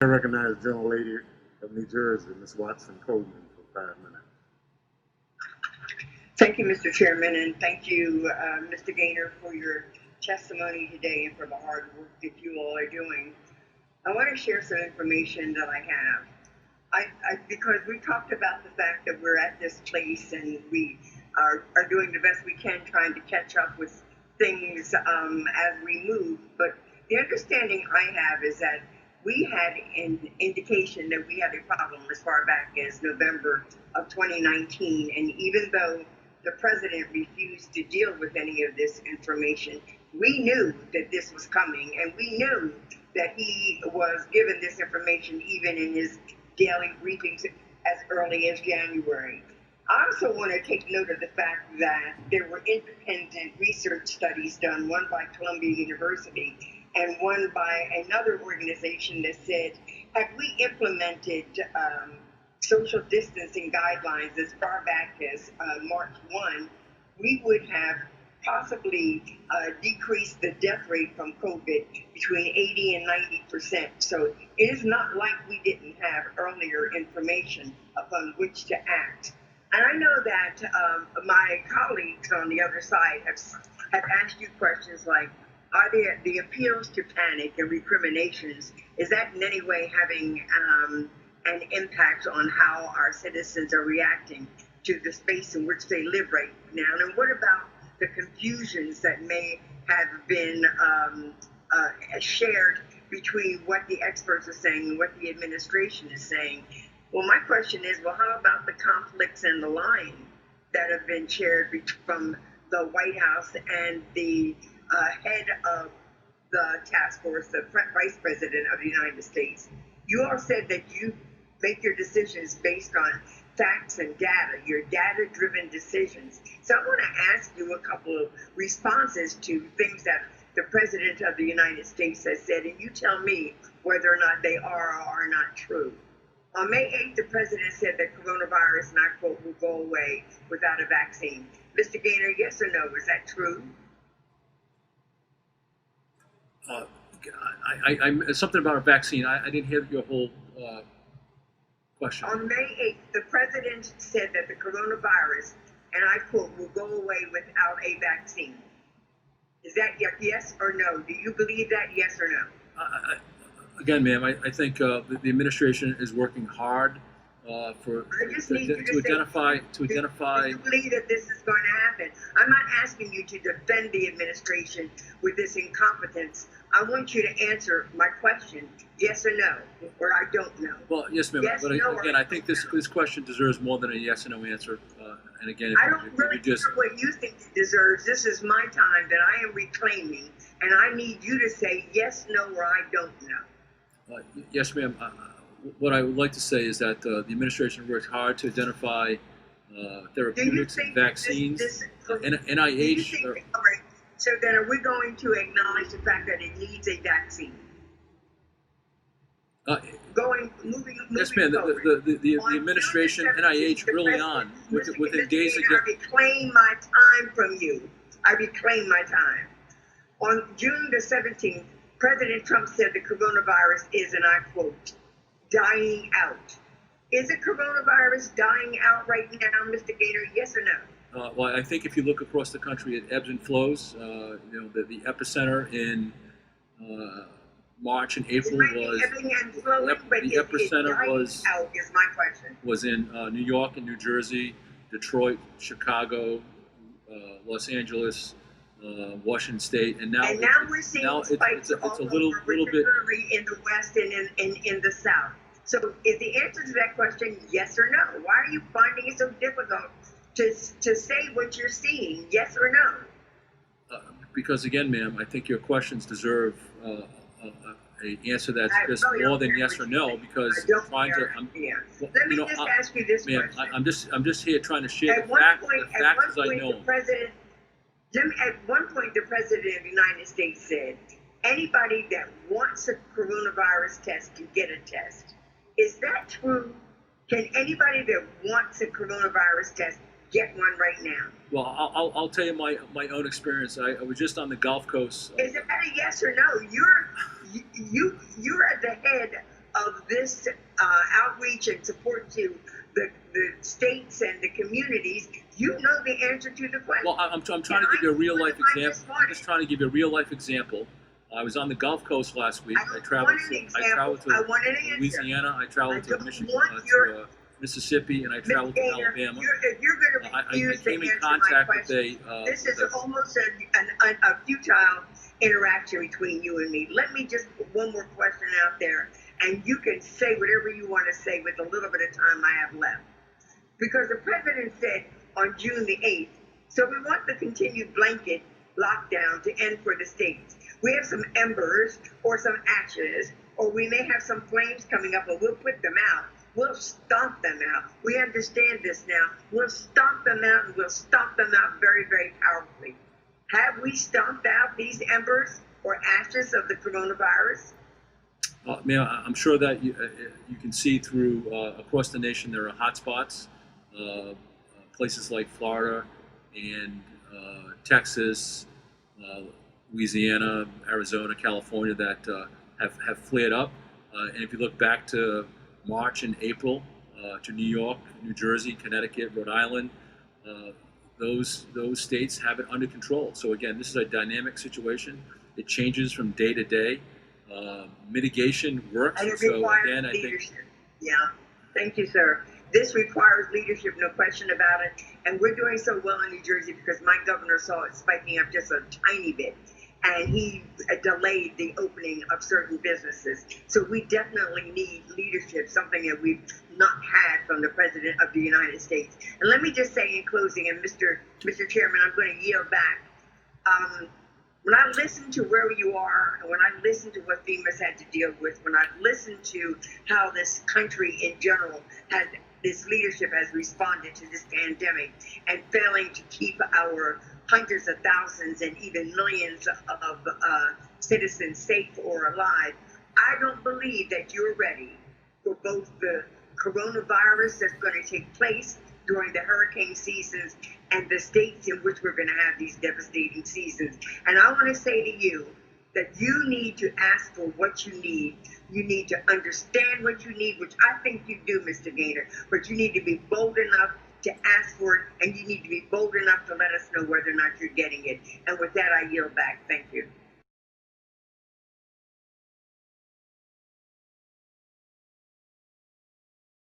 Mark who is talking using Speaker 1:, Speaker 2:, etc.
Speaker 1: I recognize the gentlelady of New Jersey, Ms. Watson Coleman, for 5 minutes.
Speaker 2: Thank you, Mr. Chairman, and thank you, Mr. Gaynor, for your testimony today and for the hard work that you all are doing. I want to share some information that I have. Because we talked about the fact that we're at this place and we are doing the best we can trying to catch up with things as we move. But the understanding I have is that we had an indication that we had a problem as far back as November of 2019. And even though the president refused to deal with any of this information, we knew that this was coming, and we knew that he was given this information even in his daily briefings as early as January. I also want to take note of the fact that there were independent research studies done, one by Columbia University and one by another organization that said, had we implemented social distancing guidelines as far back as March 1, we would have possibly decreased the death rate from COVID between 80 and 90%. So it is not like we didn't have earlier information upon which to act. And I know that my colleagues on the other side have asked you questions like, are there the appeals to panic and recriminations, is that in any way having an impact on how our citizens are reacting to the space in which they live right now? And what about the confusions that may have been shared between what the experts are saying and what the administration is saying? Well, my question is, well, how about the conflicts and the lying that have been shared from the White House and the head of the task force, the Vice President of the United States? You all said that you make your decisions based on facts and data, your data-driven decisions. So I want to ask you a couple of responses to things that the President of the United States has said, and you tell me whether or not they are or are not true. On May 8th, the President said that coronavirus, and I quote, will go away without a vaccine. Mr. Gaynor, yes or no, is that true?
Speaker 3: Something about a vaccine. I didn't hear your whole question.
Speaker 2: On May 8th, the president said that the coronavirus, and I quote, will go away without a vaccine. Is that yes or no? Do you believe that, yes or no?
Speaker 3: Again, ma'am, I think the administration is working hard to identify.
Speaker 2: Do you believe that this is going to happen? I'm not asking you to defend the administration with this incompetence. I want you to answer my question, yes or no, or I don't know.
Speaker 3: Well, yes, ma'am.
Speaker 2: Yes,
Speaker 3: but
Speaker 2: no,
Speaker 3: again, I think this question deserves more than a yes or no answer. And again,
Speaker 2: I don't really care what you think it deserves. This is my time that I am reclaiming, and I need you to say yes, no, or I don't know.
Speaker 3: Yes, ma'am. What I would like to say is that the administration worked hard to identify therapeutics and vaccines. NIH.
Speaker 2: So then are we going to acknowledge the fact that it needs a vaccine?
Speaker 3: Yes, ma'am. The administration, NIH, early on, within days ago.
Speaker 2: I reclaim my time from you. I reclaim my time. On June the 17th, President Trump said the coronavirus is, and I quote, dying out. Is the coronavirus dying out right now, Mr. Gaynor? Yes or no?
Speaker 3: Well, I think if you look across the country, it ebbs and flows. The epicenter in March and April was was in New York and New Jersey, Detroit, Chicago, Los Angeles, Washington State, and now
Speaker 2: we're seeing spikes all over, particularly in the West and in the South. So is the answer to that question yes or no? Why are you finding it so difficult to say what you're seeing, yes or no?
Speaker 3: Because again, ma'am, I think your questions deserve an answer that's just more than yes or no. Because trying to,
Speaker 2: let me just ask you this question.
Speaker 3: I'm just here trying to share the facts as I know.
Speaker 2: At one point, the President of the United States said, anybody that wants a coronavirus test can get a test. Is that true? Can anybody that wants a coronavirus test get one right now?
Speaker 3: Well, I'll tell you my own experience. I was just on the Gulf Coast.
Speaker 2: Is it a yes or no? You're at the head of this outreach and support to the states and the communities, you know the answer to the question.
Speaker 3: Well, I'm trying to give you a real life example. I'm just trying to give you a real life example. I was on the Gulf Coast last week. I traveled to Louisiana. I traveled to Michigan, to Mississippi, and I traveled to Alabama.
Speaker 2: If you're going to refuse
Speaker 3: I came
Speaker 2: to
Speaker 3: in
Speaker 2: answer
Speaker 3: contact
Speaker 2: my
Speaker 3: with
Speaker 2: question, this is almost a futile interaction between you and me. Let me just put one more question out there, and you can say whatever you want to say with a little bit of time I have left. Because the president said on June the 8th, so we want the continued blanket lockdown to end for the states. We have some embers or some ashes, or we may have some flames coming up, but we'll put them out. We'll stomp them out. We understand this now. We'll stomp them out, and we'll stomp them out very, very powerfully. Have we stomped out these embers or ashes of the coronavirus?
Speaker 3: Ma'am, I'm sure that you can see through across the nation there are hotspots, places like Florida and Texas, Louisiana, Arizona, California that have flared up. And if you look back to March and April, to New York, New Jersey, Connecticut, Rhode Island, those states have it under control. So again, this is a dynamic situation. It changes from day to day. Mitigation works.
Speaker 2: And it requires leadership. Yeah, thank you, sir. This requires leadership, no question about it. And we're doing so well in New Jersey because my governor saw it spiking up just a tiny bit. And he delayed the opening of certain businesses. So we definitely need leadership, something that we've not had from the President of the United States. And let me just say in closing, and Mr. Chairman, I'm going to yield back. When I listen to where you are, and when I listen to what FEMA's had to deal with, when I listen to how this country in general this leadership has responded to this pandemic and failing to keep our hundreds of thousands and even millions of citizens safe or alive, I don't believe that you're ready for both the coronavirus that's going to take place during the hurricane seasons and the states in which we're going to have these devastating seasons. And I want to say to you that you need to ask for what you need. You need to understand what you need, which I think you do, Mr. Gaynor, but you need to be bold enough to ask for it, and you need to be bold enough to let us know whether or not you're getting it. And with that, I yield back. Thank you.